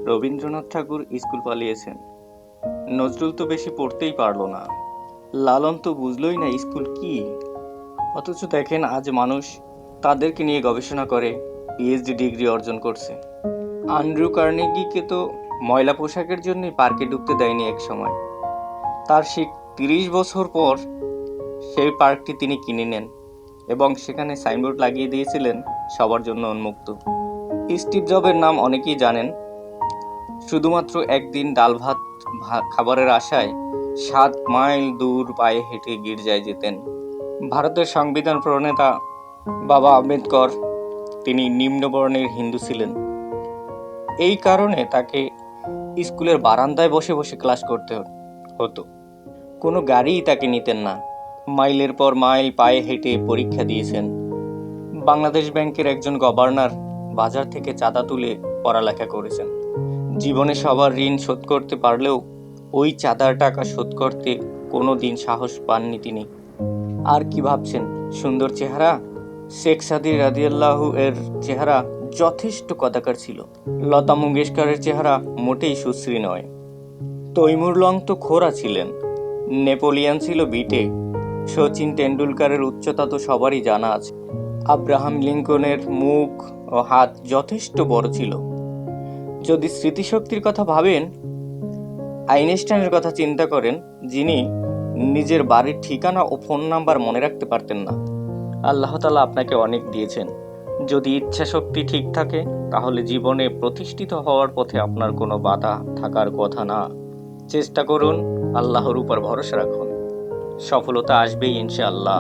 রবীন্দ্রনাথ ঠাকুর school পালিয়েছেন, Nazrul তো বেশি পড়তেই পারলো না, লালন তো বুঝলই না স্কুল কি। অথচ দেখেন আজ মানুষ তাদেরকে নিয়ে গবেষণা করে পিএইচডি ডিগ্রি অর্জন করছে। আন্ড্রু কার্নেগিকে তো ময়লা পোশাকের জন্যই পার্কে ঢুকতে দেয়নি এক সময়। তার ঠিক 30 বছর পর সেই পার্কটি তিনি কিনে নেন এবং সেখানে সাইনবোর্ড লাগিয়ে দিয়েছিলেন সবার জন্য উন্মুক্ত। স্টিভ জবের নাম অনেকেই জানেন। শুধুমাত্র একদিন ডাল ভাত খাবারের আশায় 7 মাইল দূর পায়ে হেঁটে গির্জায় যেতেন। ভারতের সংবিধান প্রণেতা বাবা আম্বেদকর, তিনি নিম্নবর্ণের হিন্দু ছিলেন। এই কারণে তাকে স্কুলের বারান্দায় বসে বসে ক্লাস করতে হতো। কোনো গাড়িই তাকে নিতেন না। মাইলের পর মাইল পায়ে হেঁটে পরীক্ষা দিয়েছেন। বাংলাদেশ ব্যাংকের একজন গভর্নর বাজার থেকে চাঁদা তুলে পড়ালেখা করেছেন। জীবনে সবার ঋণ শোধ করতে পারলেও ওই চাঁদার টাকা শোধ করতে কোনো দিন সাহস পাননি তিনি। আর কি ভাবছেন, সুন্দর চেহারা? শেখ সাদি রাদিয়াল্লাহু এর চেহারা যথেষ্ট কদাকার ছিল। লতা মঙ্গেশকরের চেহারা মোটেই সুশ্রী নয়। তৈমুর লং তো খোড়া ছিলেন। নেপোলিয়ন ছিল বিটে। সচিন টেন্ডুলকারের উচ্চতা তো সবারই জানা আছে। আব্রাহাম লিঙ্কনের মুখ ও হাত যথেষ্ট বড় ছিল। যদি স্মৃতিশক্তির কথা ভাবেন, আইনস্টাইনের কথা চিন্তা করেন, যিনি নিজের বাড়ির ঠিকানা ও ফোন নাম্বার মনে রাখতে পারতেন না। আল্লাহ তাআলা আপনাকে অনেক দিয়েছেন। যদি ইচ্ছা শক্তি ঠিক থাকে তাহলে জীবনে প্রতিষ্ঠিত হওয়ার পথে আপনার কোনো বাধা থাকার কথা না। চেষ্টা করুন, আল্লাহর উপর ভরসা রাখুন, সফলতা আসবেই ইনশাআল্লাহ।